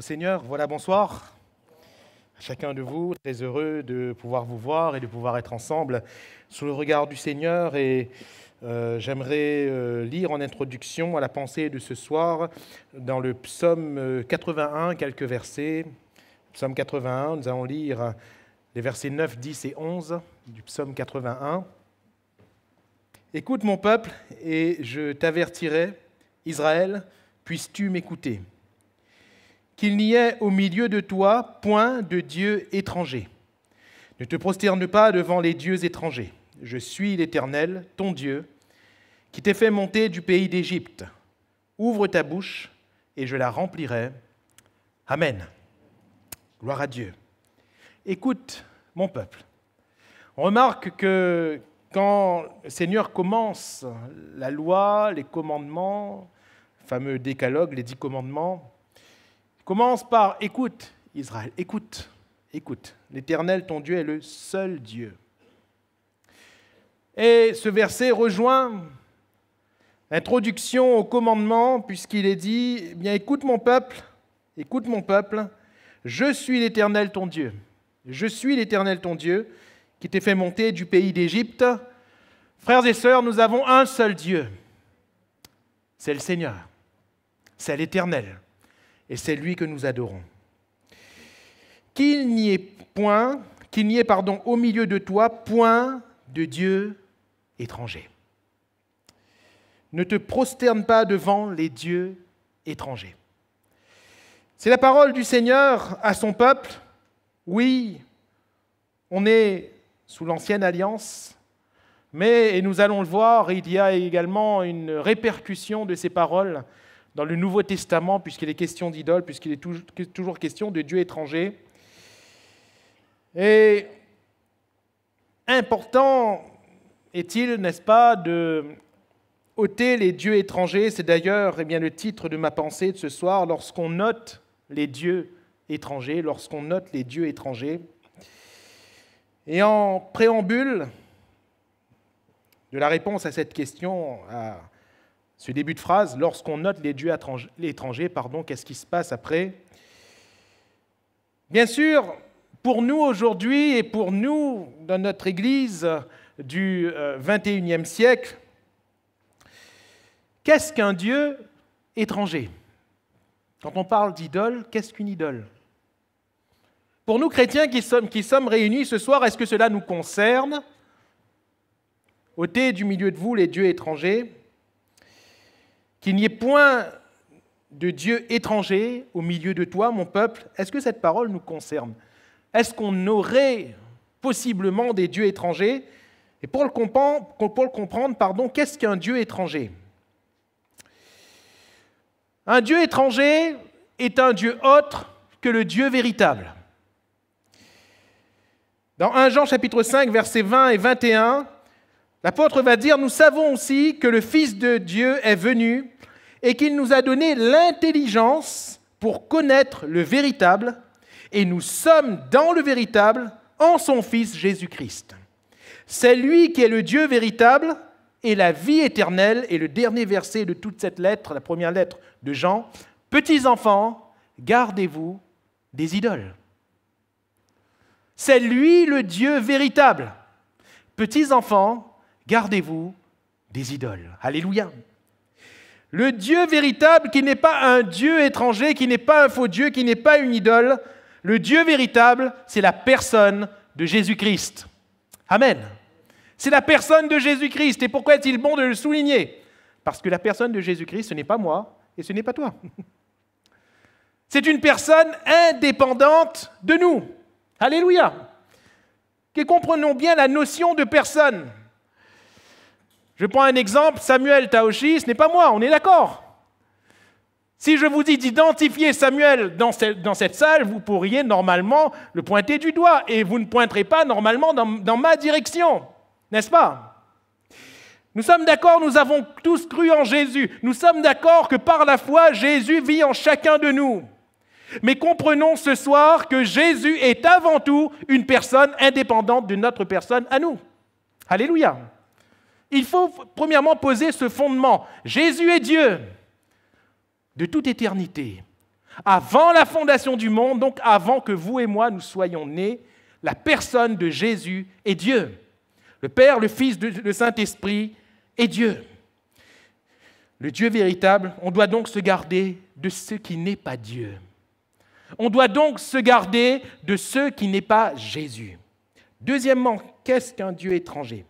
Seigneur, voilà, bonsoir à chacun de vous. Très heureux de pouvoir vous voir et de pouvoir être ensemble sous le regard du Seigneur. Et j'aimerais lire en introduction à la pensée de ce soir dans le psaume 81, quelques versets. Psaume 81, nous allons lire les versets 9, 10 et 11 du psaume 81. « Écoute mon peuple, et je t'avertirai, Israël, puisses-tu m'écouter ? Qu'il n'y ait au milieu de toi point de dieu étranger. Ne te prosterne pas devant les dieux étrangers. Je suis l'Éternel, ton Dieu, qui t'ai fait monter du pays d'Égypte. Ouvre ta bouche, et je la remplirai. Amen. » Gloire à Dieu. Écoute, mon peuple. On remarque que quand le Seigneur commence la loi, les commandements, le fameux décalogue, les 10 commandements, il commence par « Écoute, Israël, écoute, écoute. L'Éternel, ton Dieu, est le seul Dieu. » Et ce verset rejoint l'introduction au commandement, puisqu'il est dit « Bien, écoute mon peuple, je suis l'Éternel, ton Dieu. Je suis l'Éternel, ton Dieu, qui t'ai fait monter du pays d'Égypte. » Frères et sœurs, nous avons un seul Dieu. C'est le Seigneur. C'est l'Éternel. Et c'est lui que nous adorons. Qu'il n'y ait au milieu de toi point de Dieu étranger. Ne te prosterne pas devant les dieux étrangers. C'est la parole du Seigneur à son peuple. Oui, on est sous l'ancienne alliance, mais, et nous allons le voir, il y a également une répercussion de ces paroles dans le Nouveau Testament, puisqu'il est question d'idole, puisqu'il est toujours question de dieux étrangers. Et important est-il, n'est-ce pas, de ôter les dieux étrangers. C'est d'ailleurs le titre de ma pensée de ce soir, lorsqu'on note les dieux étrangers, Et en préambule de la réponse à cette question, à ce début de phrase, lorsqu'on note les dieux étrangers, qu'est-ce qui se passe après ? Bien sûr, pour nous aujourd'hui et pour nous dans notre Église du XXIe siècle, qu'est-ce qu'un Dieu étranger ? Quand on parle d'idole, qu'est-ce qu'une idole ? Pour nous chrétiens qui sommes réunis ce soir, est-ce que cela nous concerne ? Ôtez du milieu de vous les dieux étrangers. Qu'il n'y ait point de dieu étranger au milieu de toi, mon peuple. Est-ce que cette parole nous concerne ? Est-ce qu'on aurait possiblement des dieux étrangers ? Et pour le comprendre, qu'est-ce qu'un dieu étranger ? Un dieu étranger est un dieu autre que le Dieu véritable. Dans 1 Jean chapitre 5, versets 20 et 21, l'apôtre va dire « Nous savons aussi que le Fils de Dieu est venu et qu'il nous a donné l'intelligence pour connaître le véritable, et nous sommes dans le véritable en son Fils Jésus-Christ. C'est lui qui est le Dieu véritable et la vie éternelle. » Et le dernier verset de toute cette lettre, la première lettre de Jean, « Petits enfants, gardez-vous des idoles. » C'est lui le Dieu véritable. Petits enfants, gardez-vous des idoles. Alléluia. Le Dieu véritable qui n'est pas un Dieu étranger, qui n'est pas un faux Dieu, qui n'est pas une idole. Le Dieu véritable, c'est la personne de Jésus-Christ. Amen. C'est la personne de Jésus-Christ. Et pourquoi est-il bon de le souligner ? Parce que la personne de Jésus-Christ, ce n'est pas moi et ce n'est pas toi. C'est une personne indépendante de nous. Alléluia. Que comprenons bien la notion de personne. Je prends un exemple, Samuel Taoshi, ce n'est pas moi, on est d'accord. Si je vous dis d'identifier Samuel dans cette salle, vous pourriez normalement le pointer du doigt et vous ne pointerez pas normalement dans ma direction, n'est-ce pas ? Nous sommes d'accord, nous avons tous cru en Jésus. Nous sommes d'accord que par la foi, Jésus vit en chacun de nous. Mais comprenons ce soir que Jésus est avant tout une personne indépendante de notre personne à nous. Alléluia. Il faut premièrement poser ce fondement. Jésus est Dieu de toute éternité. Avant la fondation du monde, donc avant que vous et moi nous soyons nés, la personne de Jésus est Dieu. Le Père, le Fils, le Saint-Esprit est Dieu. Le Dieu véritable, on doit donc se garder de ce qui n'est pas Dieu. On doit donc se garder de ce qui n'est pas Jésus. Deuxièmement, qu'est-ce qu'un Dieu étranger?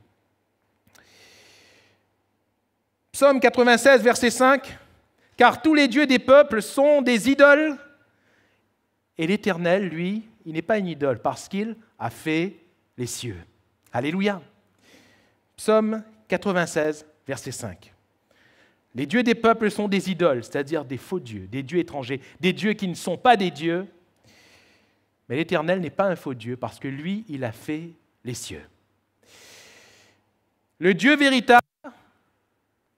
Psaume 96, verset 5. « Car tous les dieux des peuples sont des idoles, et l'Éternel, lui, il n'est pas une idole, parce qu'il a fait les cieux. » Alléluia. Psaume 96, verset 5. Les dieux des peuples sont des idoles, c'est-à-dire des faux dieux, des dieux étrangers, des dieux qui ne sont pas des dieux. Mais l'Éternel n'est pas un faux Dieu, parce que lui, il a fait les cieux. Le Dieu véritable,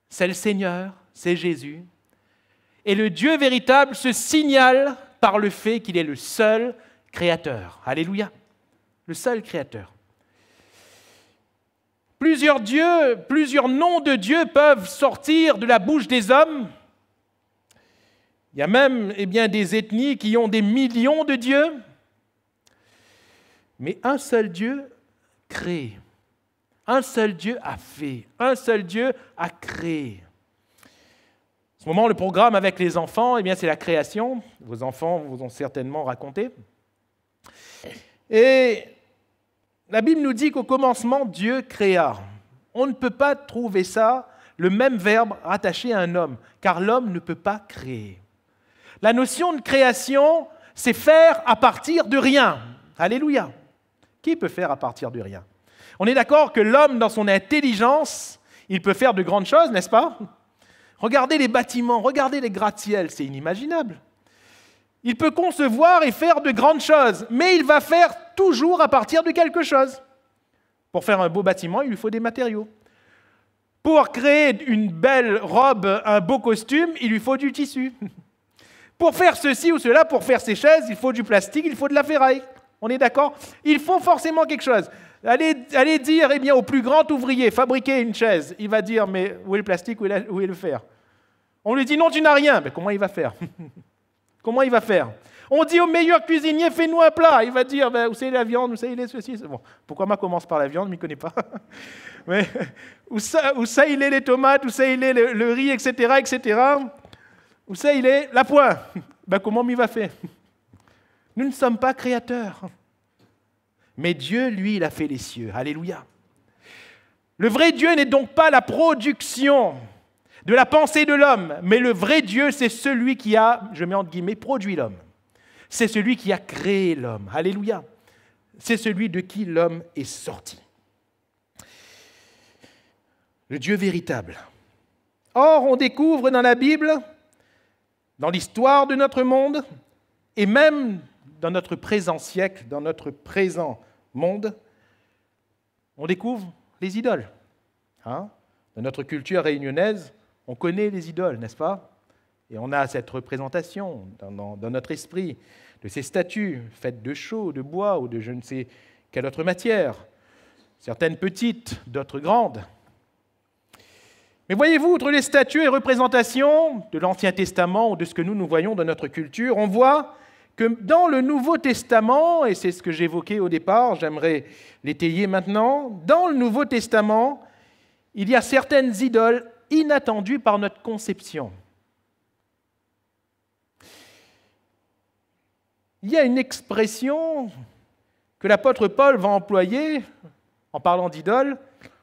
c'est le Seigneur, c'est Jésus. Et le Dieu véritable se signale par le fait qu'il est le seul créateur. Alléluia. Le seul créateur. Plusieurs dieux, plusieurs noms de Dieu peuvent sortir de la bouche des hommes. Il y a même des ethnies qui ont des millions de dieux. Mais un seul Dieu crée. Un seul Dieu a fait. Un seul Dieu a créé. En ce moment, le programme avec les enfants, c'est la création. Vos enfants vous ont certainement raconté. Et la Bible nous dit qu'au commencement, Dieu créa. On ne peut pas trouver ça, le même verbe rattaché à un homme, car l'homme ne peut pas créer. La notion de création, c'est faire à partir de rien. Alléluia. Qui peut faire à partir de rien? On est d'accord que l'homme, dans son intelligence, il peut faire de grandes choses, n'est-ce pas? Regardez les bâtiments, regardez les gratte-ciels, c'est inimaginable. Il peut concevoir et faire de grandes choses, mais il va faire toujours à partir de quelque chose. Pour faire un beau bâtiment, il lui faut des matériaux. Pour créer une belle robe, un beau costume, il lui faut du tissu. Pour faire ceci ou cela, pour faire ces chaises, il faut du plastique, il faut de la ferraille. On est d'accord? Il faut forcément quelque chose. Allez dire au plus grand ouvrier, fabriquer une chaise. Il va dire, mais où est le plastique, où est le fer? On lui dit, non, tu n'as rien. Mais comment il va faire? Comment il va faire? On dit au meilleur cuisinier, fais-nous un plat. Il va dire, où c'est la viande, où c'est les ceci. Bon, pourquoi moi commence par la viande, je ne m'y connais pas. Mais, où ça il est les tomates, où ça il est le riz, etc., etc. Où ça il est la poire. Comment il va faire? Nous ne sommes pas créateurs. Mais Dieu, lui, il a fait les cieux. Alléluia. Le vrai Dieu n'est donc pas la production de la pensée de l'homme, mais le vrai Dieu, c'est celui qui a, je mets entre guillemets, produit l'homme. C'est celui qui a créé l'homme. Alléluia. C'est celui de qui l'homme est sorti. Le Dieu véritable. Or, on découvre dans la Bible, dans l'histoire de notre monde, et même dans notre présent siècle, dans notre présent monde, on découvre les idoles. Dans notre culture réunionnaise, on connaît les idoles, n'est-ce pas? Et on a cette représentation dans notre esprit de ces statues faites de chaux, de bois ou de je ne sais quelle autre matière, certaines petites, d'autres grandes. Mais voyez-vous, outre les statues et représentations de l'Ancien Testament ou de ce que nous voyons dans notre culture, on voit que dans le Nouveau Testament, et c'est ce que j'évoquais au départ, j'aimerais l'étayer maintenant, dans le Nouveau Testament, il y a certaines idoles inattendues par notre conception. Il y a une expression que l'apôtre Paul va employer en parlant d'idoles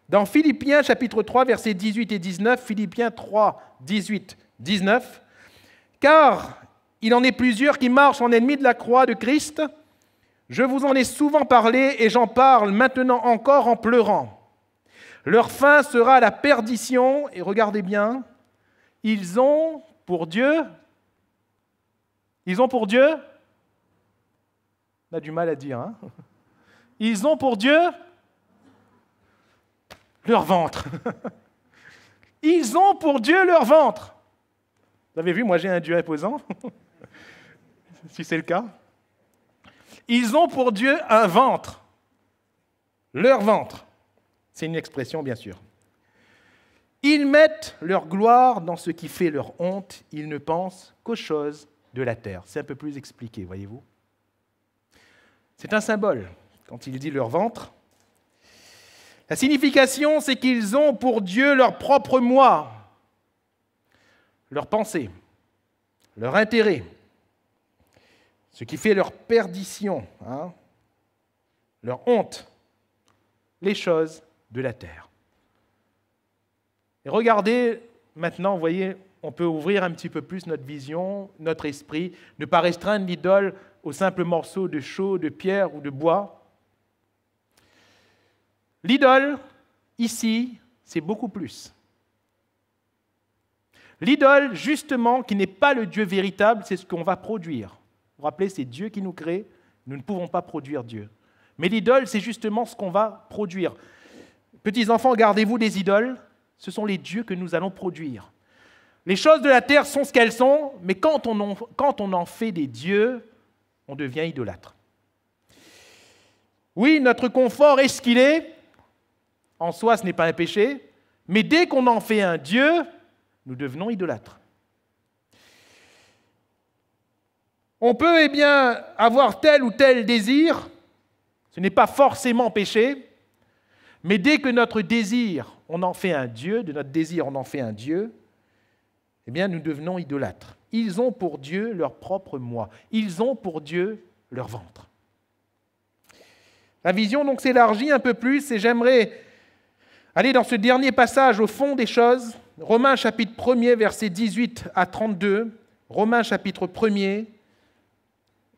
dans Philippiens chapitre 3, versets 18 et 19, Philippiens 3, 18, 19, « Car il en est plusieurs qui marchent en ennemis de la croix de Christ. Je vous en ai souvent parlé et j'en parle maintenant encore en pleurant. Leur fin sera la perdition. » Et regardez bien, ils ont pour Dieu, on a du mal à dire, hein? Ils ont pour Dieu leur ventre. Ils ont pour Dieu leur ventre. Vous avez vu, moi j'ai un Dieu imposant, si c'est le cas. Ils ont pour Dieu un ventre. Leur ventre. C'est une expression, bien sûr. Ils mettent leur gloire dans ce qui fait leur honte. Ils ne pensent qu'aux choses de la terre. C'est un peu plus expliqué, voyez-vous. C'est un symbole. Quand il dit leur ventre, la signification, c'est qu'ils ont pour Dieu leur propre moi, leur pensée, leur intérêt, ce qui fait leur perdition, leur honte, les choses de la terre. Et regardez, maintenant, vous voyez, on peut ouvrir un petit peu plus notre vision, notre esprit, ne pas restreindre l'idole aux simples morceaux de chaux, de pierre ou de bois. L'idole, ici, c'est beaucoup plus. L'idole, justement, qui n'est pas le Dieu véritable, c'est ce qu'on va produire. Vous vous rappelez, c'est Dieu qui nous crée, nous ne pouvons pas produire Dieu. Mais l'idole, c'est justement ce qu'on va produire. Petits enfants, gardez-vous des idoles, ce sont les dieux que nous allons produire. Les choses de la terre sont ce qu'elles sont, mais quand on en fait des dieux, on devient idolâtre. Oui, notre confort est ce qu'il est, en soi ce n'est pas un péché, mais dès qu'on en fait un dieu, nous devenons idolâtres. On peut avoir tel ou tel désir, ce n'est pas forcément péché, mais dès que notre désir, on en fait un Dieu, de notre désir on en fait un Dieu, nous devenons idolâtres. Ils ont pour Dieu leur propre moi, ils ont pour Dieu leur ventre. La vision donc s'élargit un peu plus et j'aimerais aller dans ce dernier passage au fond des choses, Romains chapitre 1er, versets 18 à 32, Romains chapitre 1er,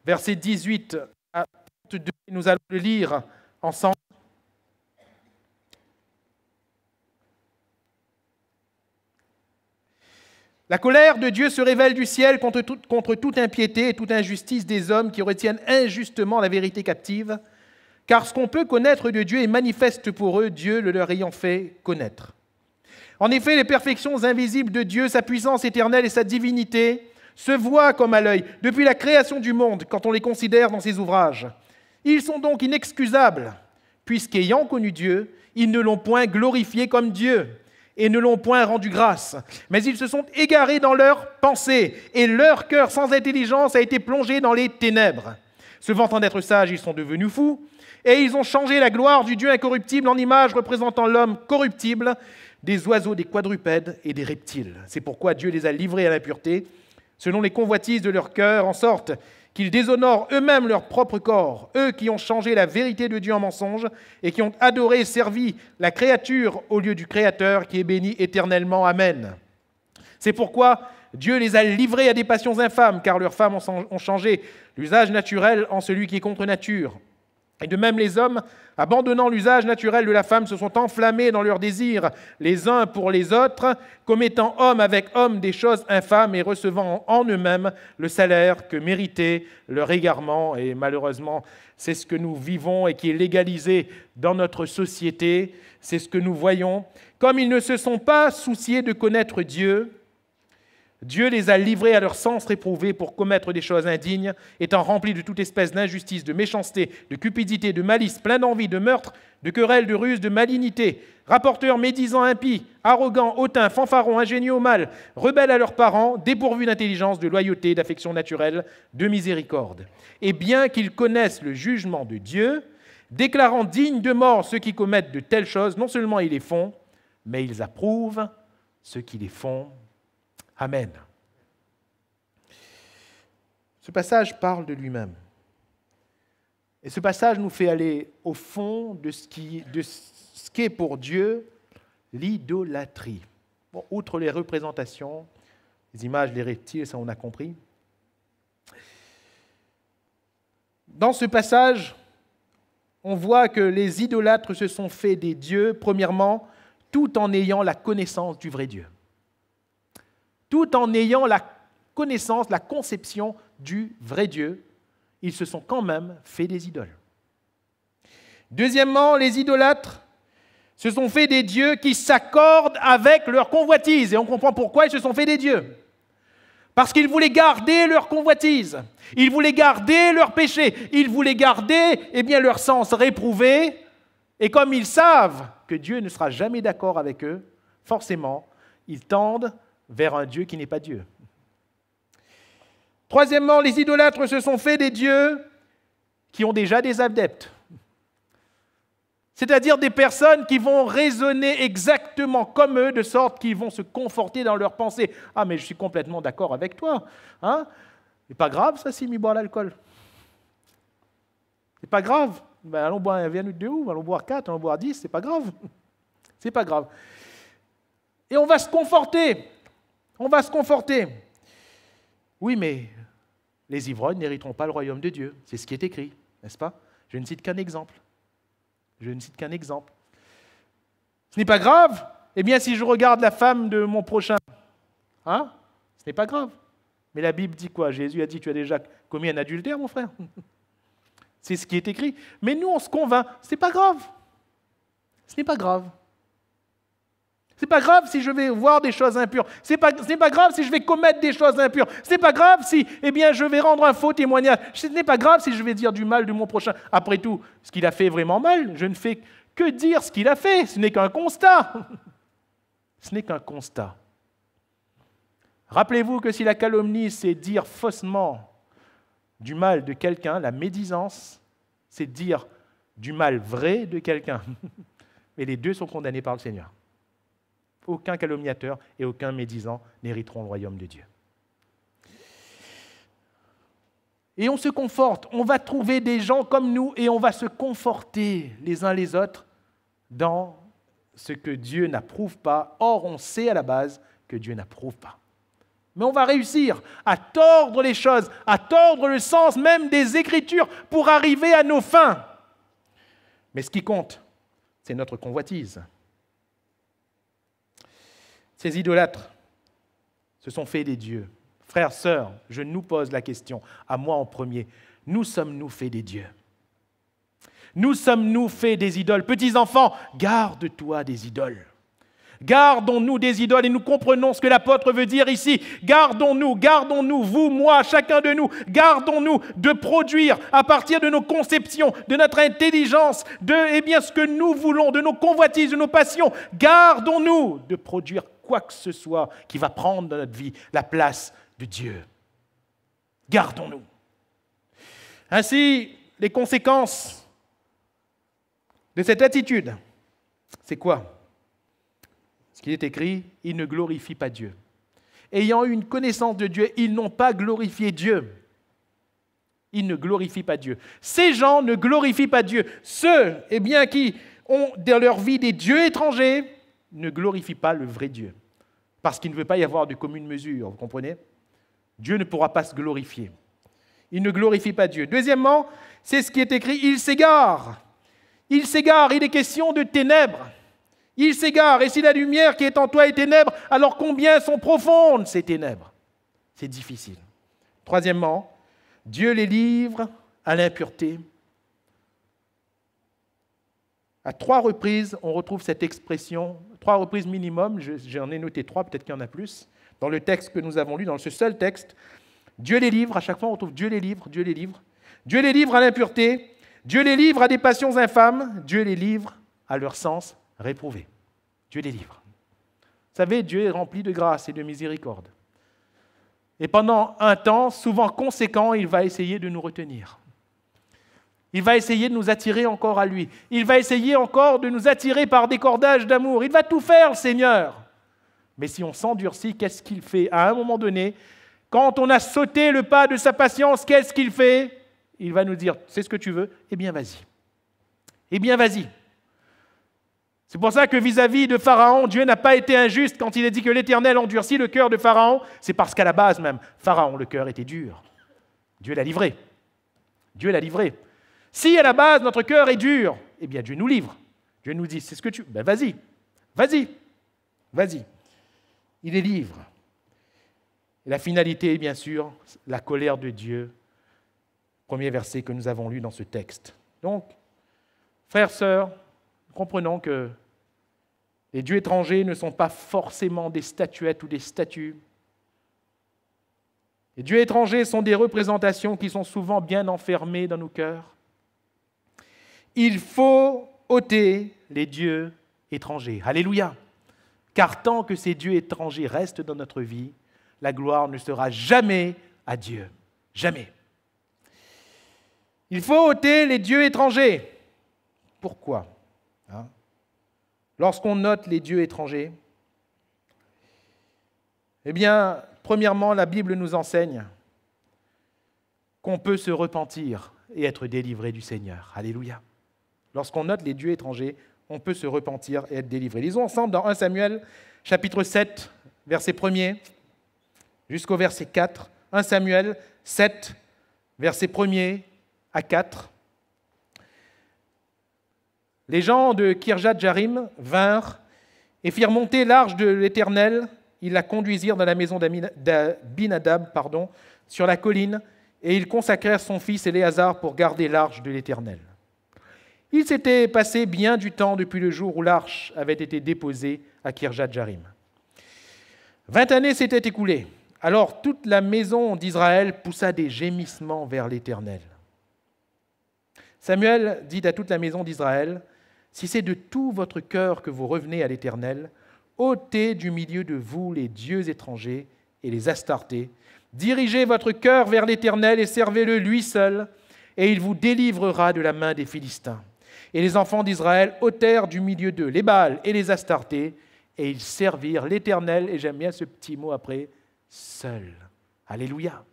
versets 18 à 32, nous allons le lire ensemble. La colère de Dieu se révèle du ciel contre toute impiété et toute injustice des hommes qui retiennent injustement la vérité captive, car ce qu'on peut connaître de Dieu est manifeste pour eux, Dieu le leur ayant fait connaître. En effet, les perfections invisibles de Dieu, sa puissance éternelle et sa divinité, se voient comme à l'œil depuis la création du monde quand on les considère dans ses ouvrages. Ils sont donc inexcusables, puisqu'ayant connu Dieu, ils ne l'ont point glorifié comme Dieu et ne l'ont point rendu grâce. Mais ils se sont égarés dans leurs pensées, et leur cœur sans intelligence a été plongé dans les ténèbres. Se vantant d'être sages, ils sont devenus fous, et ils ont changé la gloire du Dieu incorruptible en image représentant l'homme corruptible, des oiseaux, des quadrupèdes et des reptiles. C'est pourquoi Dieu les a livrés à l'impureté, selon les convoitises de leur cœur, en sorte qu'ils déshonorent eux-mêmes leur propre corps, eux qui ont changé la vérité de Dieu en mensonge et qui ont adoré et servi la créature au lieu du Créateur qui est béni éternellement. Amen. C'est pourquoi Dieu les a livrés à des passions infâmes, car leurs femmes ont changé l'usage naturel en celui qui est contre nature. Et de même les hommes, abandonnant l'usage naturel de la femme, se sont enflammés dans leurs désirs les uns pour les autres, commettant homme avec homme des choses infâmes et recevant en eux-mêmes le salaire que méritait leur égarement. Et malheureusement, c'est ce que nous vivons et qui est légalisé dans notre société. C'est ce que nous voyons. Comme ils ne se sont pas souciés de connaître Dieu, Dieu les a livrés à leur sens réprouvé pour commettre des choses indignes, étant remplis de toute espèce d'injustice, de méchanceté, de cupidité, de malice, plein d'envie, de meurtre, de querelles, de ruse, de malignité, rapporteurs, médisants, impies, arrogants, hautains, fanfarons, ingénieux au mal, rebelles à leurs parents, dépourvus d'intelligence, de loyauté, d'affection naturelle, de miséricorde. Et bien qu'ils connaissent le jugement de Dieu, déclarant dignes de mort ceux qui commettent de telles choses, non seulement ils les font, mais ils approuvent ceux qui les font. Amen. Ce passage parle de lui-même. Et ce passage nous fait aller au fond de ce qu'est pour Dieu l'idolâtrie. Bon, outre les représentations, les images des reptiles, ça on a compris. Dans ce passage, on voit que les idolâtres se sont fait des dieux, premièrement, tout en ayant la connaissance du vrai Dieu. Tout en ayant la connaissance, la conception du vrai Dieu, ils se sont quand même fait des idoles. Deuxièmement, les idolâtres se sont fait des dieux qui s'accordent avec leur convoitise. Et on comprend pourquoi ils se sont fait des dieux. Parce qu'ils voulaient garder leur convoitise, ils voulaient garder leur péché, ils voulaient garder leur sens réprouvé. Et comme ils savent que Dieu ne sera jamais d'accord avec eux, forcément, ils tendent vers un Dieu qui n'est pas Dieu. Troisièmement, les idolâtres se sont fait des dieux qui ont déjà des adeptes. C'est-à-dire des personnes qui vont raisonner exactement comme eux, de sorte qu'ils vont se conforter dans leurs pensées. « Ah, mais je suis complètement d'accord avec toi. Hein? C'est pas grave, ça, s'il boit l'alcool. C'est pas grave. Ben, allons boire un verre de où? Allons boire 4, allons boire 10, c'est pas grave. C'est pas grave. » Et on va se conforter. On va se conforter. Oui, mais les ivrognes n'hériteront pas le royaume de Dieu. C'est ce qui est écrit, n'est-ce pas? Je ne cite qu'un exemple. Je ne cite qu'un exemple. Ce n'est pas grave. Eh bien, si je regarde la femme de mon prochain, hein, ce n'est pas grave. Mais la Bible dit quoi? Jésus a dit, tu as déjà commis un adultère, mon frère. C'est ce qui est écrit. Mais nous, on se convainc. Ce n'est pas grave. Ce n'est pas grave. Ce n'est pas grave si je vais voir des choses impures. Ce n'est pas grave si je vais commettre des choses impures. Ce n'est pas grave si je vais rendre un faux témoignage. Ce n'est pas grave si je vais dire du mal de mon prochain. Après tout, ce qu'il a fait est vraiment mal. Je ne fais que dire ce qu'il a fait. Ce n'est qu'un constat. Ce n'est qu'un constat. Rappelez-vous que si la calomnie, c'est dire faussement du mal de quelqu'un, la médisance, c'est dire du mal vrai de quelqu'un. Et les deux sont condamnés par le Seigneur. Aucun calomniateur et aucun médisant n'hériteront le royaume de Dieu. Et on se conforte, on va trouver des gens comme nous et on va se conforter les uns les autres dans ce que Dieu n'approuve pas. Or, on sait à la base que Dieu n'approuve pas. Mais on va réussir à tordre les choses, à tordre le sens même des Écritures pour arriver à nos fins. Mais ce qui compte, c'est notre convoitise. Ces idolâtres se sont faits des dieux. Frères, sœurs, je nous pose la question, à moi en premier, nous sommes-nous faits des dieux? Nous sommes-nous faits des idoles? Petits enfants, garde-toi des idoles. Gardons-nous des idoles et nous comprenons ce que l'apôtre veut dire ici. Gardons-nous, vous, moi, chacun de nous, gardons-nous de produire à partir de nos conceptions, de notre intelligence, de ce que nous voulons, de nos convoitises, de nos passions. Gardons-nous de produire quoi que ce soit qui va prendre dans notre vie la place de Dieu. Gardons-nous. Ainsi, les conséquences de cette attitude, c'est quoi? Ce qui est écrit, ils ne glorifient pas Dieu. Ayant eu une connaissance de Dieu, ils n'ont pas glorifié Dieu. Ils ne glorifient pas Dieu. Ces gens ne glorifient pas Dieu. Ceux qui ont dans leur vie des dieux étrangers ne glorifient pas le vrai Dieu. Parce qu'il ne veut pas y avoir de commune mesure, vous comprenez? Dieu ne pourra pas se glorifier. Ils ne glorifient pas Dieu. Deuxièmement, c'est ce qui est écrit, ils s'égarent. Ils s'égarent, il est question de ténèbres. Ils s'égarent, et si la lumière qui est en toi est ténèbres, alors combien sont profondes ces ténèbres? C'est difficile. Troisièmement, Dieu les livre à l'impureté. À 3 reprises, on retrouve cette expression, 3 reprises minimum, j'en ai noté 3, peut-être qu'il y en a plus, dans le texte que nous avons lu, dans ce seul texte. Dieu les livre, à chaque fois on retrouve Dieu les livre, Dieu les livre. Dieu les livre à l'impureté, Dieu les livre à des passions infâmes, Dieu les livre à leur sens réprouvé. Dieu les livre. Vous savez, Dieu est rempli de grâce et de miséricorde. Et pendant un temps, souvent conséquent, il va essayer de nous retenir. Il va essayer de nous attirer encore à lui. Il va essayer encore de nous attirer par des cordages d'amour. Il va tout faire, le Seigneur. Mais si on s'endurcit, qu'est-ce qu'il fait? À un moment donné, quand on a sauté le pas de sa patience, qu'est-ce qu'il fait? Il va nous dire, c'est ce que tu veux? Eh bien, vas-y. Eh bien, vas-y. C'est pour ça que vis-à-vis de Pharaon, Dieu n'a pas été injuste quand il a dit que l'Éternel endurcit le cœur de Pharaon. C'est parce qu'à la base même, Pharaon, le cœur était dur. Dieu l'a livré. Dieu l'a livré. Si à la base notre cœur est dur, eh bien Dieu nous livre. Dieu nous dit, c'est ce que tu... Ben vas-y, vas-y, vas-y. Il les livre. Et la finalité est bien sûr la colère de Dieu. Premier verset que nous avons lu dans ce texte. Donc, frères, sœurs, comprenons que les dieux étrangers ne sont pas forcément des statuettes ou des statues. Les dieux étrangers sont des représentations qui sont souvent bien enfermées dans nos cœurs. Il faut ôter les dieux étrangers. Alléluia! Car tant que ces dieux étrangers restent dans notre vie, la gloire ne sera jamais à Dieu. Jamais. Il faut ôter les dieux étrangers. Pourquoi? Lorsqu'on note les dieux étrangers, eh bien, premièrement, la Bible nous enseigne qu'on peut se repentir et être délivré du Seigneur. Alléluia. Lorsqu'on note les dieux étrangers, on peut se repentir et être délivré. Lisons ensemble dans 1 Samuel, chapitre 7, verset 1er, jusqu'au verset 4. 1 Samuel 7, verset 1er à 4. Les gens de Kirjat-Jarim vinrent et firent monter l'arche de l'Éternel. Ils la conduisirent dans la maison d'Abinadab, sur la colline, et ils consacrèrent son fils Éléazar pour garder l'arche de l'Éternel. Il s'était passé bien du temps depuis le jour où l'arche avait été déposée à Kirjat-Jarim. 20 années s'étaient écoulées. Alors toute la maison d'Israël poussa des gémissements vers l'Éternel. Samuel dit à toute la maison d'Israël, « Si c'est de tout votre cœur que vous revenez à l'Éternel, ôtez du milieu de vous les dieux étrangers et les Astartés. Dirigez votre cœur vers l'Éternel et servez-le lui seul, et il vous délivrera de la main des Philistins. » Et les enfants d'Israël ôtèrent du milieu d'eux les Baals et les Astartés, et ils servirent l'Éternel, et j'aime bien ce petit mot après, seul. Alléluia.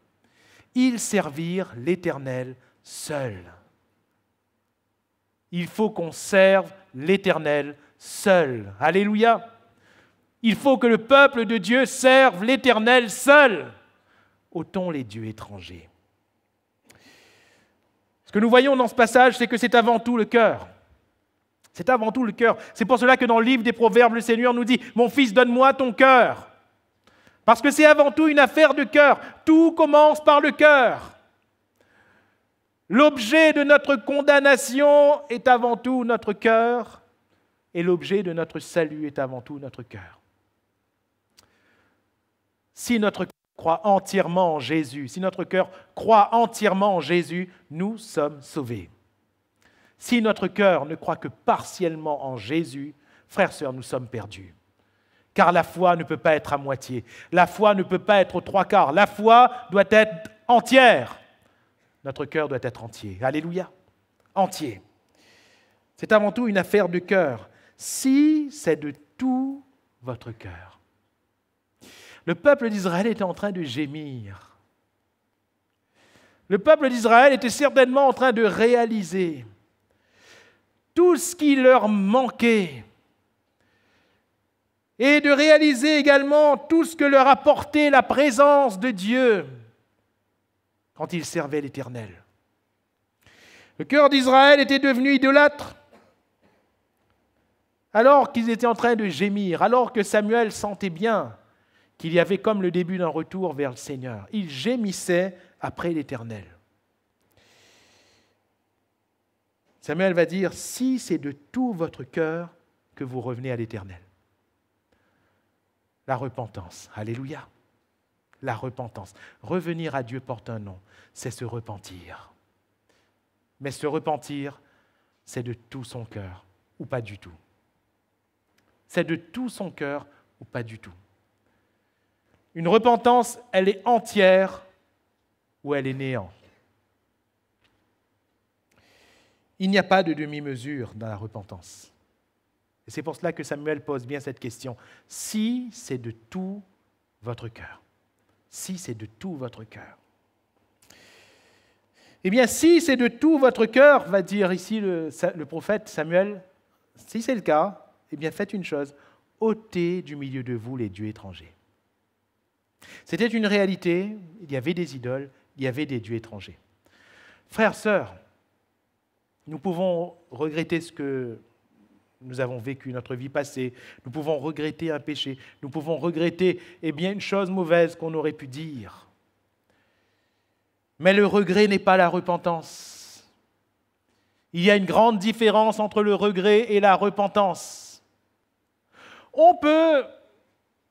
Ils servirent l'Éternel seul. Il faut qu'on serve l'Éternel seul. Alléluia. Il faut que le peuple de Dieu serve l'Éternel seul. Ôtons les dieux étrangers. Ce que nous voyons dans ce passage, c'est que c'est avant tout le cœur. C'est avant tout le cœur. C'est pour cela que dans le livre des Proverbes, le Seigneur nous dit « Mon fils, donne-moi ton cœur ». Parce que c'est avant tout une affaire de cœur. Tout commence par le cœur. L'objet de notre condamnation est avant tout notre cœur, et l'objet de notre salut est avant tout notre cœur. Si notre cœur croit entièrement en Jésus, si notre cœur croit entièrement en Jésus, nous sommes sauvés. Si notre cœur ne croit que partiellement en Jésus, frères, sœurs, nous sommes perdus. Car la foi ne peut pas être à moitié. La foi ne peut pas être aux trois quarts. La foi doit être entière. Notre cœur doit être entier. Alléluia. Entier. C'est avant tout une affaire de cœur. Si c'est de tout votre cœur. Le peuple d'Israël était en train de gémir. Le peuple d'Israël était certainement en train de réaliser tout ce qui leur manquait et de réaliser également tout ce que leur apportait la présence de Dieu quand ils servaient l'Éternel. Le cœur d'Israël était devenu idolâtre alors qu'ils étaient en train de gémir, alors que Samuel sentait bien qu'il y avait comme le début d'un retour vers le Seigneur. Ils gémissaient après l'Éternel. Samuel va dire, si c'est de tout votre cœur que vous revenez à l'Éternel. La repentance. Alléluia. La repentance. Revenir à Dieu porte un nom, c'est se repentir. Mais se repentir, c'est de tout son cœur ou pas du tout. C'est de tout son cœur ou pas du tout. Une repentance, elle est entière ou elle est néant. Il n'y a pas de demi-mesure dans la repentance. Et c'est pour cela que Samuel pose bien cette question. Si c'est de tout votre cœur. Si c'est de tout votre cœur. Eh bien, si c'est de tout votre cœur, va dire ici le prophète Samuel, si c'est le cas, eh bien faites une chose, ôtez du milieu de vous les dieux étrangers. C'était une réalité, il y avait des idoles, il y avait des dieux étrangers. Frères, sœurs, nous pouvons regretter ce que nous avons vécu, notre vie passée, nous pouvons regretter un péché, nous pouvons regretter une chose mauvaise qu'on aurait pu dire. Mais le regret n'est pas la repentance. Il y a une grande différence entre le regret et la repentance. On peut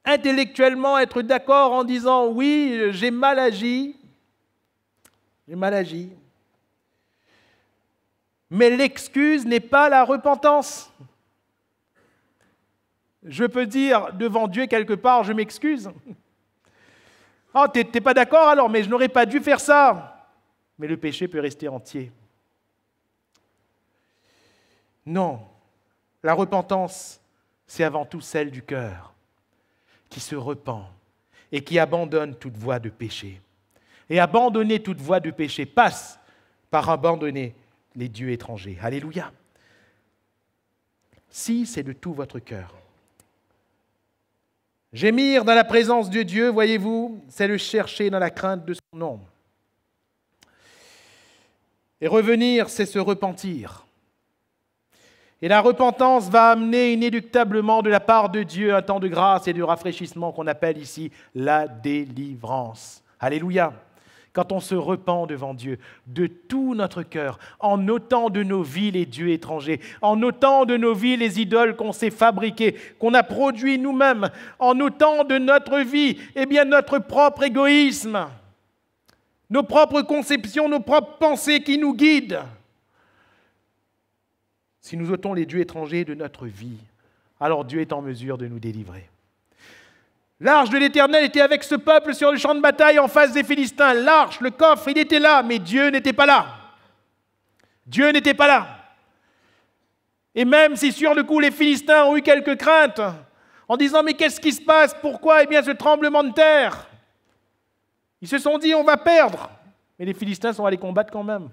intellectuellement être d'accord en disant « oui, j'ai mal agi », mais l'excuse n'est pas la repentance. Je peux dire devant Dieu quelque part « je m'excuse ». Oh, t'es pas d'accord alors, mais je n'aurais pas dû faire ça. Mais le péché peut rester entier. Non, la repentance, c'est avant tout celle du cœur qui se repent et qui abandonne toute voie de péché. Et abandonner toute voie de péché passe par abandonner les dieux étrangers. Alléluia. Si c'est de tout votre cœur. Gémir dans la présence de Dieu, voyez-vous, c'est le chercher dans la crainte de son nom. Et revenir, c'est se repentir. Et la repentance va amener inéluctablement de la part de Dieu un temps de grâce et de rafraîchissement qu'on appelle ici la délivrance. Alléluia. Quand on se repent devant Dieu de tout notre cœur, en ôtant de nos vies les dieux étrangers, en ôtant de nos vies les idoles qu'on s'est fabriquées, qu'on a produits nous-mêmes, en ôtant de notre vie, notre propre égoïsme, nos propres conceptions, nos propres pensées qui nous guident. Si nous ôtons les dieux étrangers de notre vie, alors Dieu est en mesure de nous délivrer. L'arche de l'Éternel était avec ce peuple sur le champ de bataille en face des Philistins. L'arche, le coffre, il était là, mais Dieu n'était pas là. Dieu n'était pas là. Et même si sur le coup les Philistins ont eu quelques craintes, en disant mais qu'est-ce qui se passe? Pourquoi? Ce tremblement de terre. Ils se sont dit on va perdre. Mais les Philistins sont allés combattre quand même.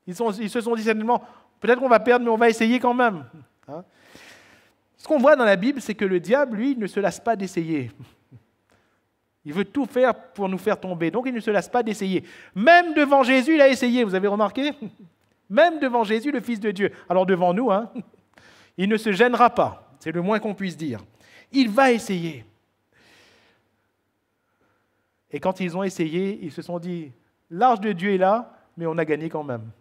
Ils se sont dit certainement peut-être qu'on va perdre, mais on va essayer quand même. Ce qu'on voit dans la Bible, c'est que le diable, lui, ne se lasse pas d'essayer. Il veut tout faire pour nous faire tomber, donc il ne se lasse pas d'essayer. Même devant Jésus, il a essayé, vous avez remarqué? Même devant Jésus, le Fils de Dieu. Alors devant nous, il ne se gênera pas, c'est le moins qu'on puisse dire. Il va essayer. Et quand ils ont essayé, ils se sont dit, l'arche de Dieu est là, mais on a gagné quand même.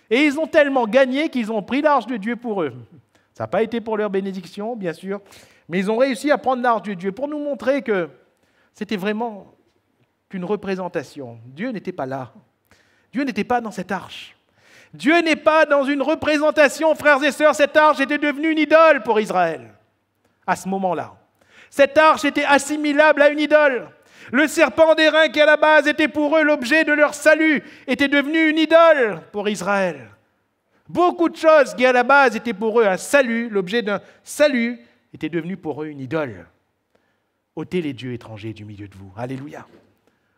Et ils ont tellement gagné qu'ils ont pris l'arche de Dieu pour eux. Ça n'a pas été pour leur bénédiction, bien sûr, mais ils ont réussi à prendre l'arche de Dieu pour nous montrer que c'était vraiment qu'une représentation. Dieu n'était pas là. Dieu n'était pas dans cette arche. Dieu n'est pas dans une représentation, frères et sœurs. Cette arche était devenue une idole pour Israël à ce moment-là. Cette arche était assimilable à une idole. Le serpent d'airain qui à la base était pour eux l'objet de leur salut était devenu une idole pour Israël. Beaucoup de choses qui à la base étaient pour eux un salut, l'objet d'un salut, étaient devenues pour eux une idole. Ôtez les dieux étrangers du milieu de vous. Alléluia.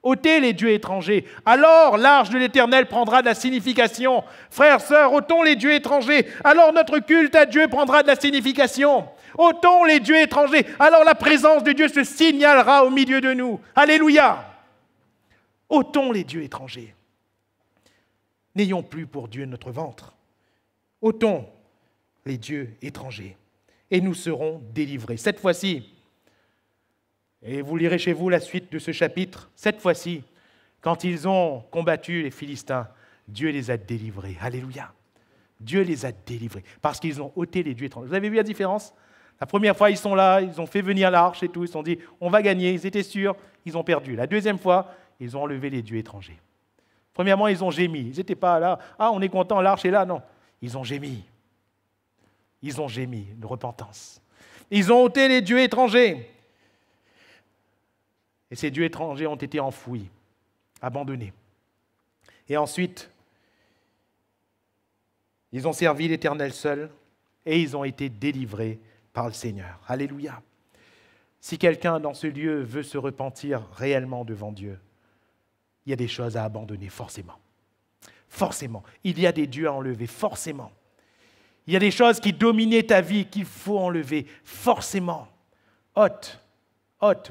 Ôtez les dieux étrangers. Alors l'arche de l'Éternel prendra de la signification. Frères, sœurs, ôtons les dieux étrangers. Alors notre culte à Dieu prendra de la signification. Ôtons les dieux étrangers. Alors la présence de Dieu se signalera au milieu de nous. Alléluia. Ôtons les dieux étrangers. N'ayons plus pour Dieu notre ventre. Ôtons les dieux étrangers et nous serons délivrés. Cette fois-ci, et vous lirez chez vous la suite de ce chapitre, cette fois-ci, quand ils ont combattu les Philistins, Dieu les a délivrés. Alléluia. Dieu les a délivrés parce qu'ils ont ôté les dieux étrangers. Vous avez vu la différence? La première fois, ils sont là, ils ont fait venir l'arche et tout, ils se sont dit, on va gagner, ils étaient sûrs, ils ont perdu. La deuxième fois, ils ont enlevé les dieux étrangers. Premièrement, ils ont gémi. Ils n'étaient pas là, on est content, l'arche est là, non. Ils ont gémi. Ils ont gémi de repentance. Ils ont ôté les dieux étrangers. Et ces dieux étrangers ont été enfouis, abandonnés. Et ensuite, ils ont servi l'Éternel seul et ils ont été délivrés par le Seigneur. Alléluia. Si quelqu'un dans ce lieu veut se repentir réellement devant Dieu, il y a des choses à abandonner, forcément. Forcément. Il y a des dieux à enlever, forcément. Il y a des choses qui dominaient ta vie qu'il faut enlever, forcément. Ôte.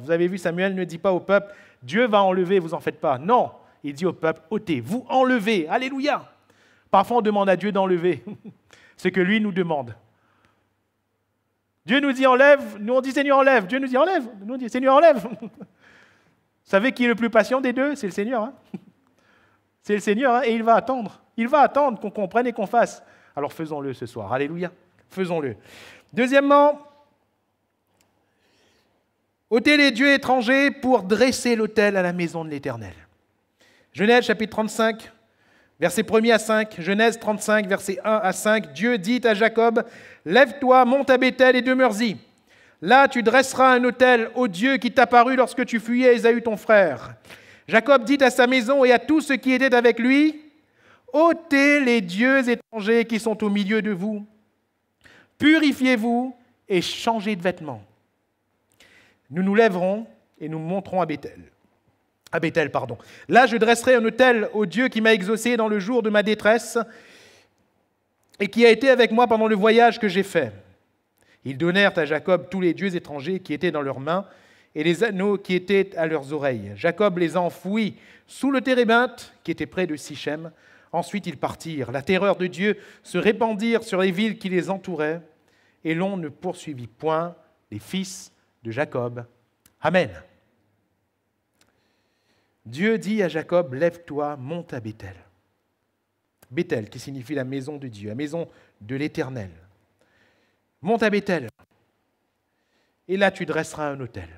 Vous avez vu, Samuel ne dit pas au peuple, Dieu va enlever, vous en faites pas. Non, il dit au peuple, ôtez, vous enlevez. Alléluia. Parfois, on demande à Dieu d'enlever ce que lui nous demande. Dieu nous dit enlève, nous on dit Seigneur enlève. Dieu nous dit enlève, nous on dit Seigneur enlève. Vous savez qui est le plus patient des deux? C'est le Seigneur. C'est le Seigneur et il va attendre. Il va attendre qu'on comprenne et qu'on fasse. Alors faisons-le ce soir. Alléluia. Faisons-le. Deuxièmement, ôtez les dieux étrangers pour dresser l'autel à la maison de l'Éternel. Genèse chapitre 35, versets 1 à 5. Genèse 35, versets 1 à 5. Dieu dit à Jacob, « Lève-toi, monte à Béthel et demeure-y. Là, tu dresseras un autel au Dieu qui t'apparut lorsque tu fuyais Ésaü ton frère. Jacob dit à sa maison et à tous ceux qui étaient avec lui, ôtez les dieux étrangers qui sont au milieu de vous. Purifiez-vous et changez de vêtements. Nous nous lèverons et nous monterons à Béthel. Là, je dresserai un autel au Dieu qui m'a exaucé dans le jour de ma détresse et qui a été avec moi pendant le voyage que j'ai fait. Ils donnèrent à Jacob tous les dieux étrangers qui étaient dans leurs mains et les anneaux qui étaient à leurs oreilles. Jacob les enfouit sous le térébinthe qui était près de Sichem. Ensuite, ils partirent. La terreur de Dieu se répandit sur les villes qui les entouraient et l'on ne poursuivit point les fils de Jacob. Amen. Dieu dit à Jacob, lève-toi, monte à Béthel. Béthel, qui signifie la maison de Dieu, la maison de l'Éternel. Monte à Béthel, et là tu dresseras un autel.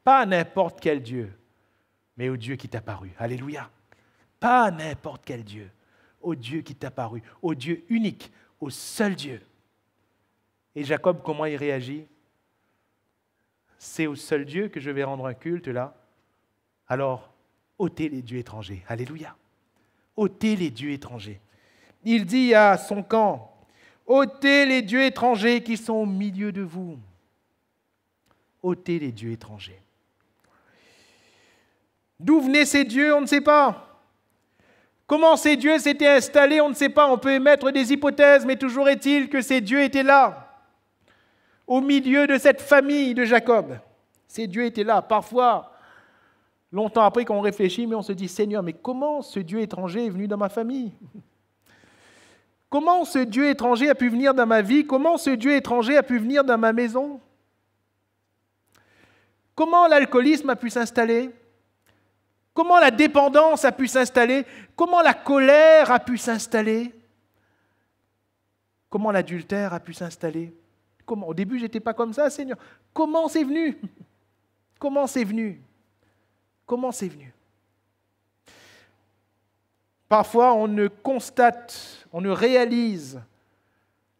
Pas à n'importe quel Dieu, mais au Dieu qui t'a paru. Alléluia. Pas à n'importe quel Dieu, au Dieu qui t'a paru, au Dieu unique, au seul Dieu. Et Jacob, comment il réagit? C'est au seul Dieu que je vais rendre un culte là. Alors, ôtez les dieux étrangers. Alléluia. Ôtez les dieux étrangers. Il dit à son camp, ôtez les dieux étrangers qui sont au milieu de vous. Ôtez les dieux étrangers. D'où venaient ces dieux, on ne sait pas. Comment ces dieux s'étaient installés, on ne sait pas. On peut émettre des hypothèses, mais toujours est-il que ces dieux étaient là, au milieu de cette famille de Jacob. Ces dieux étaient là. Parfois, longtemps après qu'on réfléchit, mais on se dit, Seigneur, mais comment ce Dieu étranger est venu dans ma famille? Comment ce Dieu étranger a pu venir dans ma vie? Comment ce Dieu étranger a pu venir dans ma maison? Comment l'alcoolisme a pu s'installer? Comment la dépendance a pu s'installer? Comment la colère a pu s'installer? Comment l'adultère a pu s'installer? Au début, je n'étais pas comme ça, Seigneur. Comment c'est venu? Comment c'est venu? Comment c'est venu? Parfois, on ne constate, on ne réalise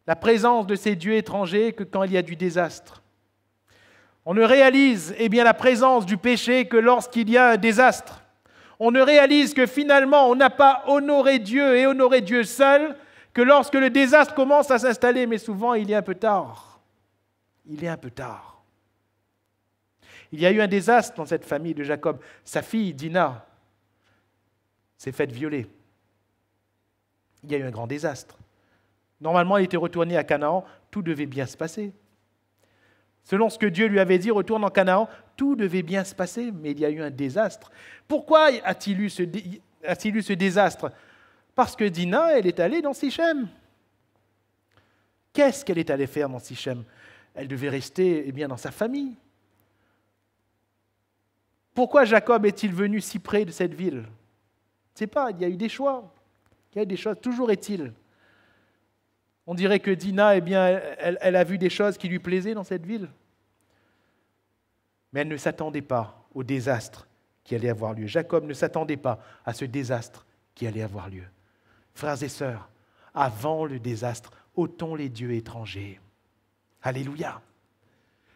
la présence de ces dieux étrangers que quand il y a du désastre. On ne réalise la présence du péché que lorsqu'il y a un désastre. On ne réalise que finalement, on n'a pas honoré Dieu et honoré Dieu seul que lorsque le désastre commence à s'installer. Mais souvent, il est un peu tard. Il est un peu tard. Il y a eu un désastre dans cette famille de Jacob. Sa fille, Dina, s'est faite violer. Il y a eu un grand désastre. Normalement, il était retourné à Canaan, tout devait bien se passer. Selon ce que Dieu lui avait dit, retourne en Canaan, tout devait bien se passer, mais il y a eu un désastre. Pourquoi a-t-il eu ce désastre? Parce que Dina, elle est allée dans Sichem. Qu'est-ce qu'elle est allée faire dans Sichem? Elle devait rester dans sa famille. Pourquoi Jacob est-il venu si près de cette ville? Je ne sais pas, il y a eu des choix. Il y a eu des choses, toujours est-il. On dirait que Dina, elle a vu des choses qui lui plaisaient dans cette ville. Mais elle ne s'attendait pas au désastre qui allait avoir lieu. Jacob ne s'attendait pas à ce désastre qui allait avoir lieu. Frères et sœurs, avant le désastre, ôtons les dieux étrangers. Alléluia.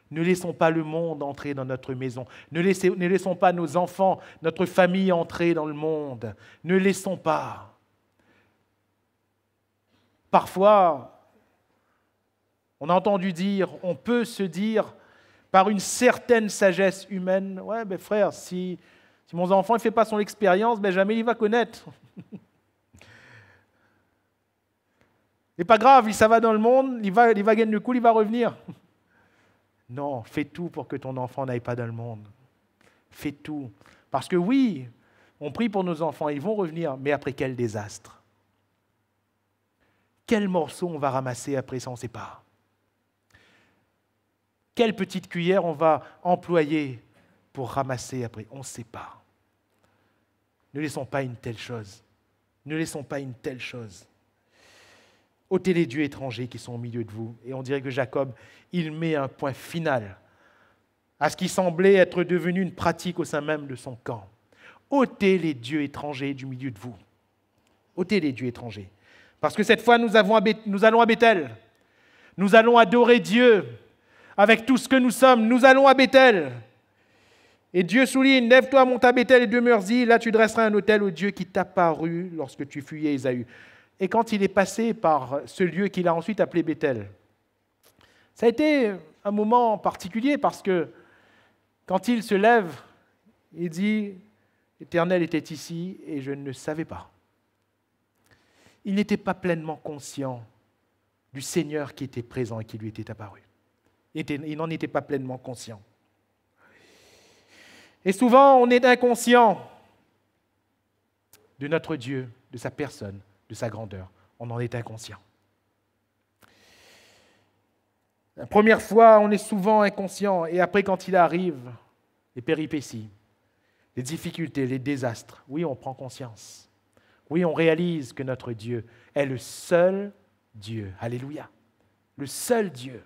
Ne laissons pas le monde entrer dans notre maison. Ne laissons pas nos enfants, notre famille entrer dans le monde. Ne laissons pas. Parfois, on a entendu dire, on peut se dire, par une certaine sagesse humaine, « Ouais, frère, si mon enfant ne fait pas son expérience, jamais il va connaître. » C'est pas grave, ça va dans le monde, il va gagner le coup, il va revenir. Non, fais tout pour que ton enfant n'aille pas dans le monde. Fais tout. Parce que oui, on prie pour nos enfants, ils vont revenir, mais après quel désastre? Quel morceau on va ramasser après ça, on ne sait pas. Quelle petite cuillère on va employer pour ramasser après, on ne sait pas. Ne laissons pas une telle chose. Ne laissons pas une telle chose. Ôtez les dieux étrangers qui sont au milieu de vous. Et on dirait que Jacob, il met un point final à ce qui semblait être devenu une pratique au sein même de son camp. Ôtez les dieux étrangers du milieu de vous. Ôtez les dieux étrangers. Parce que cette fois, nous allons à Béthel. Nous allons adorer Dieu avec tout ce que nous sommes, nous allons à Béthel. Et Dieu souligne, lève-toi, monte à Béthel et demeure-y, là tu dresseras un autel au Dieu qui t'apparut lorsque tu fuyais Ésaü. Et quand il est passé par ce lieu qu'il a ensuite appelé Béthel, ça a été un moment particulier parce que quand il se lève, il dit, l'Éternel était ici et je ne le savais pas. Il n'était pas pleinement conscient du Seigneur qui était présent et qui lui était apparu. Il n'en était pas pleinement conscient. Et souvent, on est inconscient de notre Dieu, de sa personne, de sa grandeur. On en est inconscient. La première fois, on est souvent inconscient. Et après, quand il arrive, les péripéties, les difficultés, les désastres, oui, on prend conscience. Oui, on réalise que notre Dieu est le seul Dieu. Alléluia. Le seul Dieu.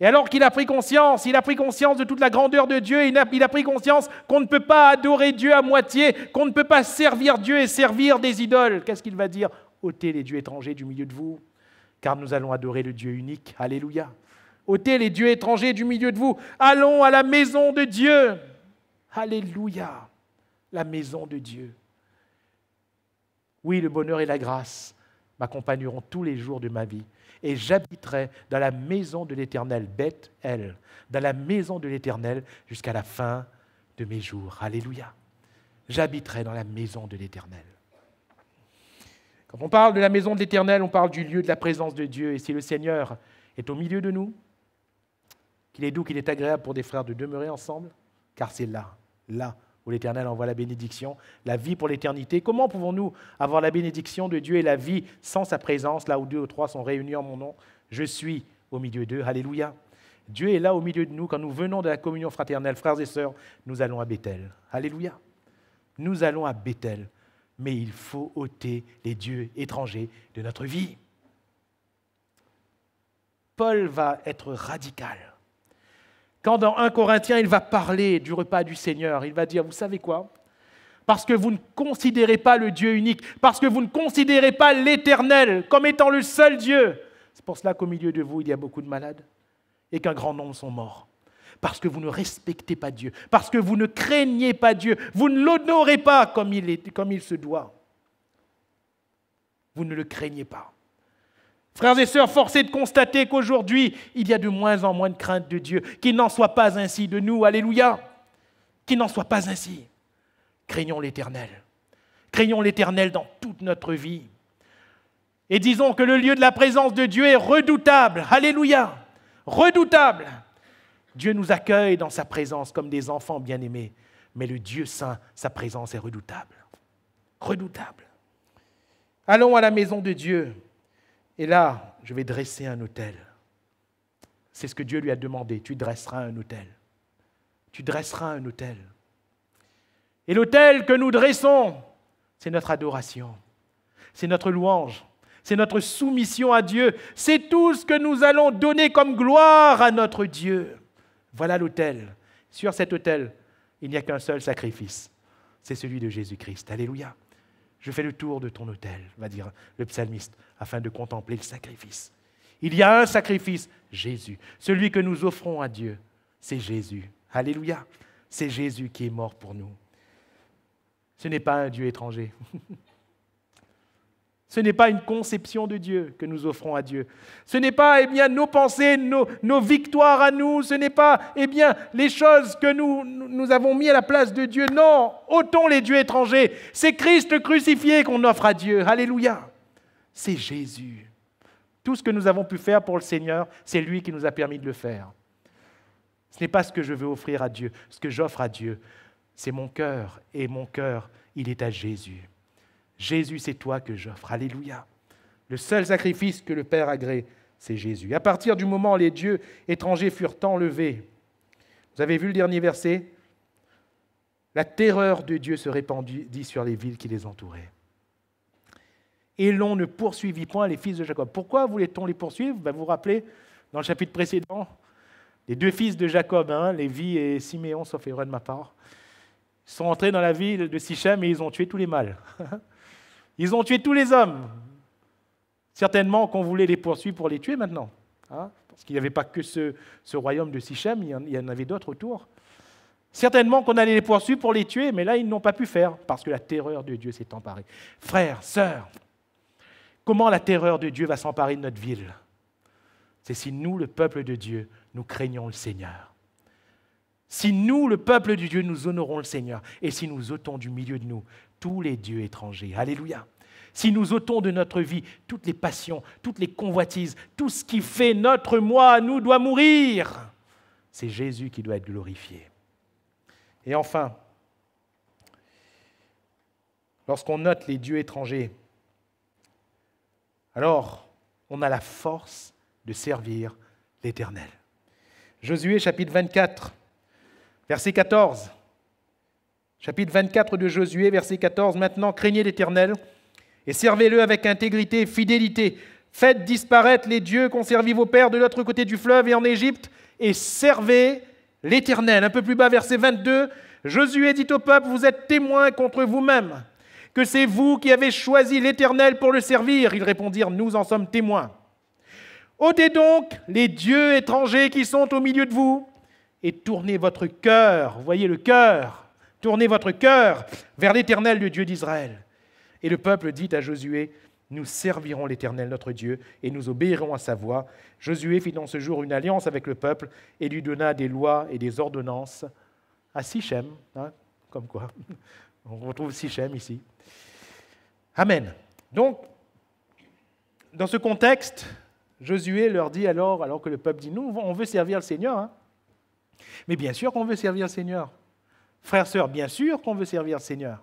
Et alors qu'il a pris conscience, il a pris conscience de toute la grandeur de Dieu, il a pris conscience qu'on ne peut pas adorer Dieu à moitié, qu'on ne peut pas servir Dieu et servir des idoles. Qu'est-ce qu'il va dire? Ôtez les dieux étrangers du milieu de vous, car nous allons adorer le Dieu unique. Alléluia. Ôtez les dieux étrangers du milieu de vous. Allons à la maison de Dieu. Alléluia. La maison de Dieu. Oui, le bonheur et la grâce m'accompagneront tous les jours de ma vie. Et j'habiterai dans la maison de l'Éternel, Beth-El, dans la maison de l'Éternel jusqu'à la fin de mes jours. Alléluia. J'habiterai dans la maison de l'Éternel. Quand on parle de la maison de l'Éternel, on parle du lieu de la présence de Dieu. Et si le Seigneur est au milieu de nous, qu'il est doux, qu'il est agréable pour des frères de demeurer ensemble, car c'est là où l'Éternel envoie la bénédiction, la vie pour l'éternité. Comment pouvons-nous avoir la bénédiction de Dieu et la vie sans sa présence, là où 2 ou 3 sont réunis en mon nom? Je suis au milieu d'eux. Alléluia. Dieu est là au milieu de nous. Quand nous venons de la communion fraternelle, frères et sœurs, nous allons à Béthel. Alléluia. Nous allons à Béthel. Mais il faut ôter les dieux étrangers de notre vie. Paul va être radical. Quand dans 1 Corinthiens, il va parler du repas du Seigneur, il va dire, vous savez quoi? Parce que vous ne considérez pas le Dieu unique, parce que vous ne considérez pas l'Éternel comme étant le seul Dieu. C'est pour cela qu'au milieu de vous, il y a beaucoup de malades et qu'un grand nombre sont morts. Parce que vous ne respectez pas Dieu, parce que vous ne craignez pas Dieu, vous ne l'honorez pas comme il se doit. Vous ne le craignez pas. Frères et sœurs, force est de constater qu'aujourd'hui, il y a de moins en moins de crainte de Dieu. Qu'il n'en soit pas ainsi de nous. Alléluia. Qu'il n'en soit pas ainsi. Craignons l'Éternel. Craignons l'Éternel dans toute notre vie. Et disons que le lieu de la présence de Dieu est redoutable. Alléluia. Redoutable. Dieu nous accueille dans sa présence comme des enfants bien-aimés. Mais le Dieu saint, sa présence est redoutable. Redoutable. Allons à la maison de Dieu. Et là, je vais dresser un autel. C'est ce que Dieu lui a demandé. Tu dresseras un autel. Tu dresseras un autel. Et l'autel que nous dressons, c'est notre adoration. C'est notre louange. C'est notre soumission à Dieu. C'est tout ce que nous allons donner comme gloire à notre Dieu. Voilà l'autel. Sur cet autel, il n'y a qu'un seul sacrifice. C'est celui de Jésus-Christ. Alléluia. Je fais le tour de ton autel, va dire le psalmiste, afin de contempler le sacrifice. Il y a un sacrifice, Jésus. Celui que nous offrons à Dieu, c'est Jésus. Alléluia. C'est Jésus qui est mort pour nous. Ce n'est pas un Dieu étranger. Ce n'est pas une conception de Dieu que nous offrons à Dieu. Ce n'est pas nos pensées, nos victoires à nous. Ce n'est pas les choses que nous avons mis à la place de Dieu. Non, ôtons les dieux étrangers. C'est Christ crucifié qu'on offre à Dieu. Alléluia. C'est Jésus. Tout ce que nous avons pu faire pour le Seigneur, c'est lui qui nous a permis de le faire. Ce n'est pas ce que je veux offrir à Dieu. Ce que j'offre à Dieu, c'est mon cœur. Et mon cœur, il est à Jésus. Jésus, c'est toi que j'offre. Alléluia. Le seul sacrifice que le Père agrée, c'est Jésus. À partir du moment où les dieux étrangers furent enlevés, vous avez vu le dernier verset? La terreur de Dieu se répandit sur les villes qui les entouraient. Et l'on ne poursuivit point les fils de Jacob. Pourquoi voulait-on les poursuivre? Vous vous rappelez, dans le chapitre précédent, les 2 fils de Jacob, Lévi et Siméon, sauf erreur de ma part, sont entrés dans la ville de Sichem et ils ont tué tous les mâles. Ils ont tué tous les hommes. Certainement qu'on voulait les poursuivre pour les tuer maintenant. Parce qu'il n'y avait pas que ce royaume de Sichem, il y en avait d'autres autour. Certainement qu'on allait les poursuivre pour les tuer, mais là, ils n'ont pas pu faire, parce que la terreur de Dieu s'est emparée. Frères, sœurs, comment la terreur de Dieu va s'emparer de notre ville? C'est si nous, le peuple de Dieu, nous craignons le Seigneur. Si nous, le peuple de Dieu, nous honorons le Seigneur, et si nous ôtons du milieu de nous tous les dieux étrangers. Alléluia. Si nous ôtons de notre vie toutes les passions, toutes les convoitises, tout ce qui fait notre moi, nous doit mourir. C'est Jésus qui doit être glorifié. Et enfin, lorsqu'on note les dieux étrangers, alors on a la force de servir l'Éternel. Josué chapitre 24, verset 14. Chapitre 24 de Josué, verset 14. Maintenant, craignez l'Éternel et servez-le avec intégrité et fidélité. Faites disparaître les dieux qu'ont servi vos pères de l'autre côté du fleuve et en Égypte et servez l'Éternel. Un peu plus bas, verset 22. Josué dit au peuple, vous êtes témoins contre vous-même que c'est vous qui avez choisi l'Éternel pour le servir. Ils répondirent, nous en sommes témoins. Ôtez donc les dieux étrangers qui sont au milieu de vous et tournez votre cœur, vous voyez le cœur, tournez votre cœur vers l'Éternel, le Dieu d'Israël. Et le peuple dit à Josué, nous servirons l'Éternel notre Dieu et nous obéirons à sa voix. Josué fit dans ce jour une alliance avec le peuple et lui donna des lois et des ordonnances à Sichem, comme quoi, on retrouve Sichem ici. Amen. Donc, dans ce contexte, Josué leur dit alors que le peuple dit, nous, on veut servir le Seigneur. Mais bien sûr qu'on veut servir le Seigneur. Frères, sœurs, bien sûr qu'on veut servir le Seigneur.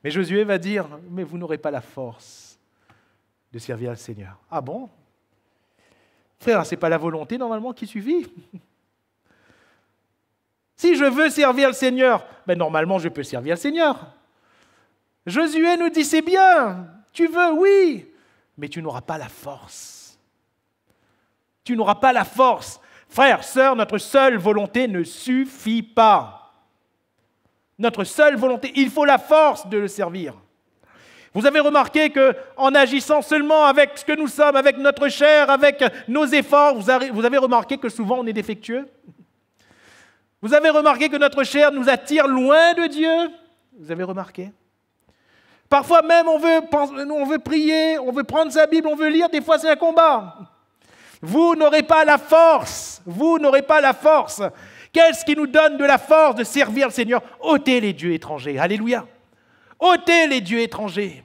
Mais Josué va dire, mais vous n'aurez pas la force de servir le Seigneur. Ah bon? Frère, ce n'est pas la volonté normalement qui suffit. Si je veux servir le Seigneur, normalement je peux servir le Seigneur. Josué nous dit, c'est bien, tu veux, oui, mais tu n'auras pas la force. Tu n'auras pas la force. Frères, sœurs, notre seule volonté ne suffit pas. Notre seule volonté, il faut la force de le servir. Vous avez remarqué qu'en agissant seulement avec ce que nous sommes, avec notre chair, avec nos efforts, vous avez remarqué que souvent on est défectueux? Vous avez remarqué que notre chair nous attire loin de Dieu? Vous avez remarqué? Parfois même on veut prier, on veut prendre sa Bible, on veut lire, des fois c'est un combat. Vous n'aurez pas la force, vous n'aurez pas la force. Qu'est-ce qui nous donne de la force de servir le Seigneur? Ôtez les dieux étrangers, alléluia. Ôtez les dieux étrangers.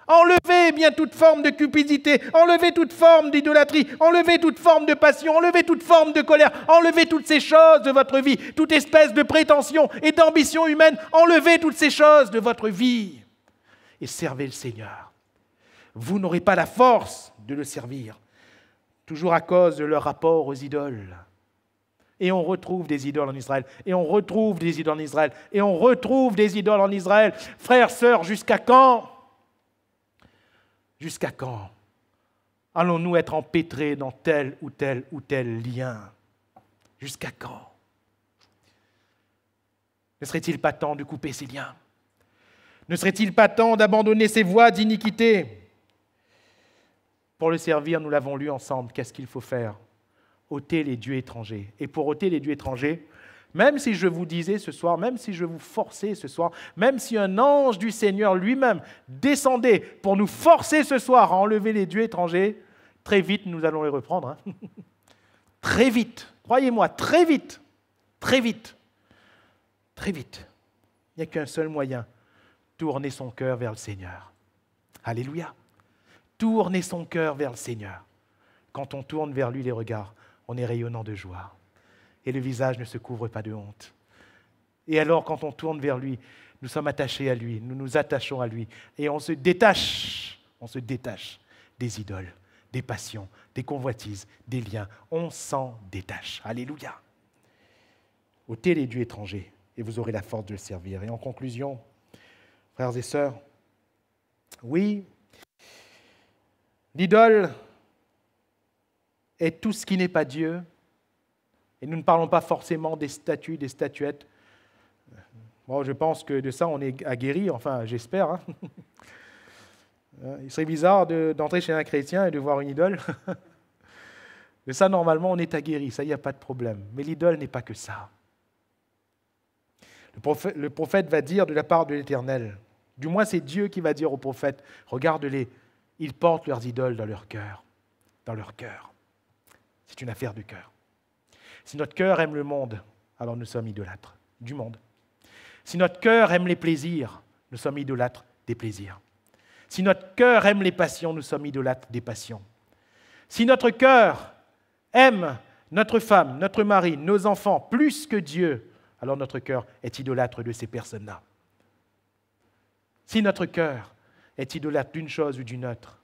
Enlevez bien toute forme de cupidité, enlevez toute forme d'idolâtrie, enlevez toute forme de passion, enlevez toute forme de colère, enlevez toutes ces choses de votre vie, toute espèce de prétention et d'ambition humaine, enlevez toutes ces choses de votre vie et servez le Seigneur. Vous n'aurez pas la force de le servir, toujours à cause de leur rapport aux idoles. Et on retrouve des idoles en Israël, et on retrouve des idoles en Israël, et on retrouve des idoles en Israël. Frères, sœurs, jusqu'à quand? Jusqu'à quand allons-nous être empêtrés dans tel ou tel ou tel lien? Jusqu'à quand? Ne serait-il pas temps de couper ces liens? Ne serait-il pas temps d'abandonner ces voies d'iniquité? Pour le servir, nous l'avons lu ensemble, qu'est-ce qu'il faut faire? Ôter les dieux étrangers. Et pour ôter les dieux étrangers, même si je vous disais ce soir, même si je vous forçais ce soir, même si un ange du Seigneur lui-même descendait pour nous forcer ce soir à enlever les dieux étrangers, très vite nous allons les reprendre. Très vite, croyez-moi, très vite, très vite, très vite. Il n'y a qu'un seul moyen, tourner son cœur vers le Seigneur. Alléluia. Tourner son cœur vers le Seigneur. Quand on tourne vers lui les regards, on est rayonnant de joie. Et le visage ne se couvre pas de honte. Et alors, quand on tourne vers lui, nous sommes attachés à lui, nous nous attachons à lui. Et on se détache des idoles, des passions, des convoitises, des liens. On s'en détache. Alléluia. Ôtez les dieux étrangers et vous aurez la force de le servir. Et en conclusion, frères et sœurs, oui, l'idole est tout ce qui n'est pas Dieu. Et nous ne parlons pas forcément des statues, des statuettes. Bon, je pense que de ça, on est aguerri, enfin, j'espère. Il serait bizarre d'entrer chez un chrétien et de voir une idole. De ça, normalement, on est aguerri, ça, il n'y a pas de problème. Mais l'idole n'est pas que ça. Le prophète va dire de la part de l'Éternel, du moins c'est Dieu qui va dire au prophète, regarde-les, ils portent leurs idoles dans leur cœur. Dans leur cœur. C'est une affaire de cœur. Si notre cœur aime le monde, alors nous sommes idolâtres du monde. Si notre cœur aime les plaisirs, nous sommes idolâtres des plaisirs. Si notre cœur aime les passions, nous sommes idolâtres des passions. Si notre cœur aime notre femme, notre mari, nos enfants, plus que Dieu, alors notre cœur est idolâtre de ces personnes-là. Si notre cœur est idolâtre d'une chose ou d'une autre,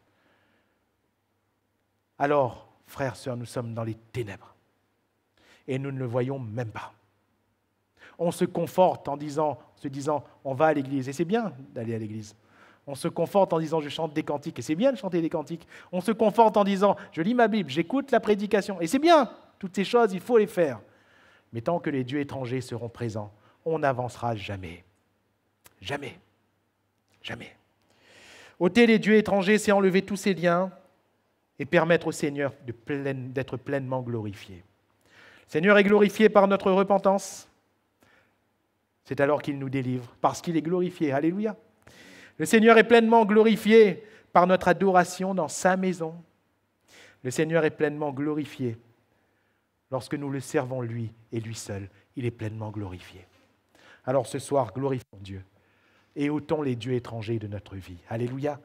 alors, frères, sœurs, nous sommes dans les ténèbres. Et nous ne le voyons même pas. On se conforte en se disant, on va à l'église. Et c'est bien d'aller à l'église. On se conforte en disant, je chante des cantiques. Et c'est bien de chanter des cantiques. On se conforte en disant, je lis ma Bible, j'écoute la prédication. Et c'est bien, toutes ces choses, il faut les faire. Mais tant que les dieux étrangers seront présents, on n'avancera jamais. Jamais. Jamais. Ôter les dieux étrangers, c'est enlever tous ces liens et permettre au Seigneur d'être pleinement glorifié. Le Seigneur est glorifié par notre repentance. C'est alors qu'il nous délivre, parce qu'il est glorifié. Alléluia. Le Seigneur est pleinement glorifié par notre adoration dans sa maison. Le Seigneur est pleinement glorifié lorsque nous le servons lui et lui seul. Il est pleinement glorifié. Alors ce soir, glorifions Dieu et ôtons les dieux étrangers de notre vie. Alléluia.